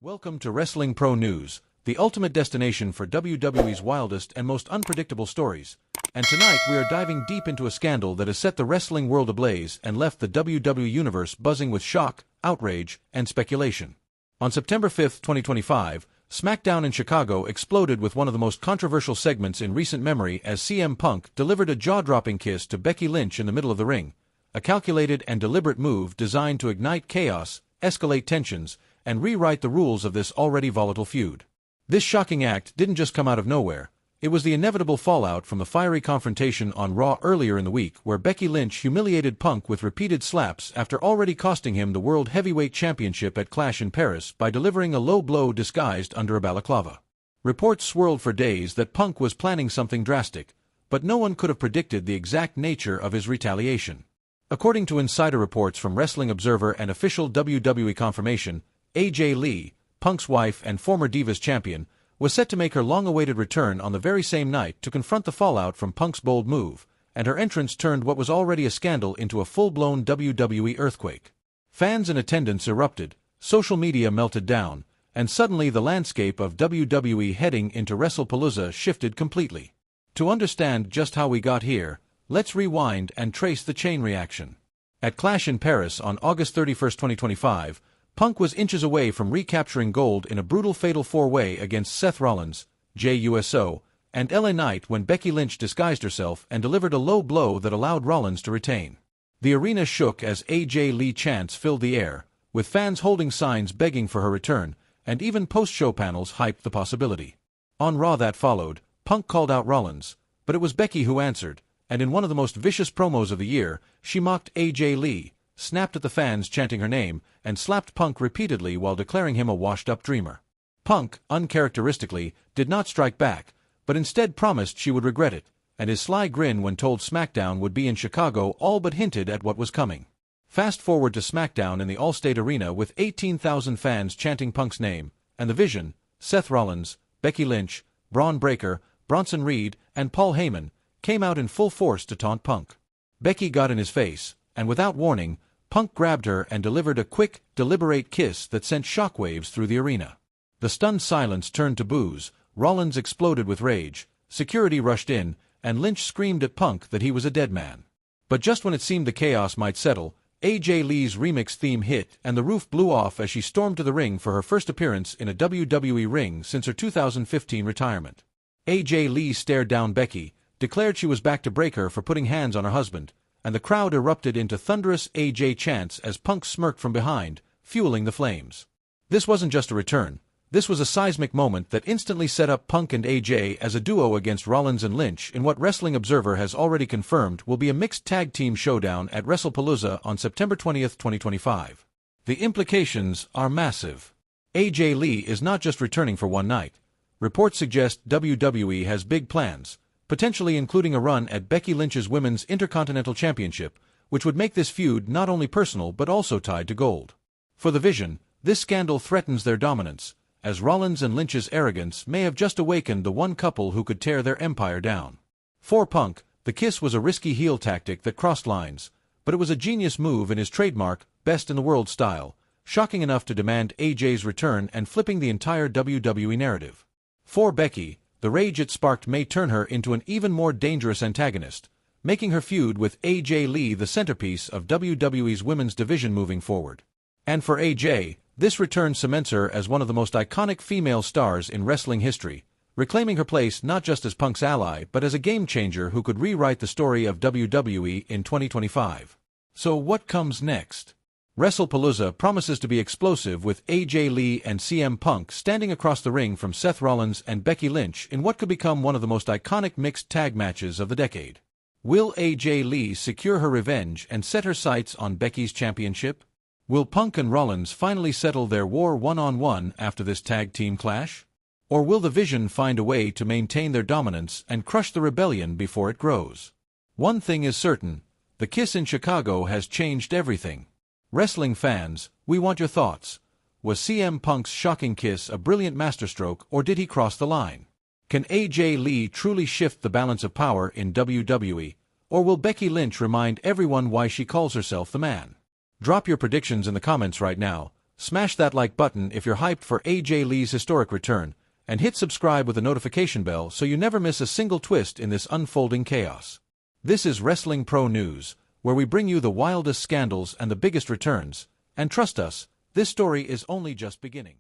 Welcome to Wrestling Pro News, the ultimate destination for WWE's wildest and most unpredictable stories. And tonight we are diving deep into a scandal that has set the wrestling world ablaze and left the WWE universe buzzing with shock, outrage, and speculation. On September 5, 2025, Smackdown in Chicago exploded with one of the most controversial segments in recent memory as CM Punk delivered a jaw-dropping kiss to Becky Lynch in the middle of the ring, a calculated and deliberate move designed to ignite chaos, escalate tensions, and rewrite the rules of this already volatile feud. This shocking act didn't just come out of nowhere. It was the inevitable fallout from the fiery confrontation on Raw earlier in the week where Becky Lynch humiliated Punk with repeated slaps after already costing him the World Heavyweight Championship at Clash in Paris by delivering a low blow disguised under a balaclava. Reports swirled for days that Punk was planning something drastic, but no one could have predicted the exact nature of his retaliation. According to insider reports from Wrestling Observer and official WWE confirmation, AJ Lee, Punk's wife and former Divas champion, was set to make her long-awaited return on the very same night to confront the fallout from Punk's bold move, and her entrance turned what was already a scandal into a full-blown WWE earthquake. Fans in attendance erupted, social media melted down, and suddenly the landscape of WWE heading into WrestlePalooza shifted completely. To understand just how we got here, let's rewind and trace the chain reaction. At Clash in Paris on August 31, 2025, Punk was inches away from recapturing gold in a brutal fatal four-way against Seth Rollins, Jey Uso, and LA Knight when Becky Lynch disguised herself and delivered a low blow that allowed Rollins to retain. The arena shook as AJ Lee chants filled the air, with fans holding signs begging for her return, and even post-show panels hyped the possibility. On Raw that followed, Punk called out Rollins, but it was Becky who answered, and in one of the most vicious promos of the year, she mocked AJ Lee, snapped at the fans chanting her name, and slapped Punk repeatedly while declaring him a washed-up dreamer. Punk, uncharacteristically, did not strike back, but instead promised she would regret it, and his sly grin when told SmackDown would be in Chicago all but hinted at what was coming. Fast forward to SmackDown in the Allstate Arena with 18,000 fans chanting Punk's name, and the Vision, Seth Rollins, Becky Lynch, Braun Breaker, Bronson Reed, and Paul Heyman, came out in full force to taunt Punk. Becky got in his face, and without warning, Punk grabbed her and delivered a quick, deliberate kiss that sent shockwaves through the arena. The stunned silence turned to boos, Rollins exploded with rage, security rushed in, and Lynch screamed at Punk that he was a dead man. But just when it seemed the chaos might settle, AJ Lee's remix theme hit and the roof blew off as she stormed to the ring for her first appearance in a WWE ring since her 2015 retirement. AJ Lee stared down Becky, declared she was back to break her for putting hands on her husband, and the crowd erupted into thunderous AJ chants as Punk smirked from behind, fueling the flames. This wasn't just a return, this was a seismic moment that instantly set up Punk and AJ as a duo against Rollins and Lynch in what Wrestling Observer has already confirmed will be a mixed tag team showdown at WrestlePalooza on September 20, 2025. The implications are massive. AJ Lee is not just returning for one night. Reports suggest WWE has big plans, potentially including a run at Becky Lynch's Women's Intercontinental Championship, which would make this feud not only personal but also tied to gold. For the Vision, this scandal threatens their dominance, as Rollins and Lynch's arrogance may have just awakened the one couple who could tear their empire down. For Punk, the kiss was a risky heel tactic that crossed lines, but it was a genius move in his trademark, best-in-the-world style, shocking enough to demand AJ's return and flipping the entire WWE narrative. For Becky, the rage it sparked may turn her into an even more dangerous antagonist, making her feud with AJ Lee the centerpiece of WWE's women's division moving forward. And for AJ, this return cements her as one of the most iconic female stars in wrestling history, reclaiming her place not just as Punk's ally but as a game-changer who could rewrite the story of WWE in 2025. So what comes next? WrestlePalooza promises to be explosive with AJ Lee and CM Punk standing across the ring from Seth Rollins and Becky Lynch in what could become one of the most iconic mixed tag matches of the decade. Will AJ Lee secure her revenge and set her sights on Becky's championship? Will Punk and Rollins finally settle their war one-on-one after this tag team clash? Or will the Vision find a way to maintain their dominance and crush the rebellion before it grows? One thing is certain, the kiss in Chicago has changed everything. Wrestling fans, we want your thoughts. Was CM Punk's shocking kiss a brilliant masterstroke or did he cross the line? Can AJ Lee truly shift the balance of power in WWE, or will Becky Lynch remind everyone why she calls herself the man? Drop your predictions in the comments right now, Smash that like button if you're hyped for AJ Lee's historic return, and hit subscribe with a notification bell so you never miss a single twist in this unfolding chaos. This is Wrestling Pro News, where we bring you the wildest scandals and the biggest returns, and trust us, this story is only just beginning.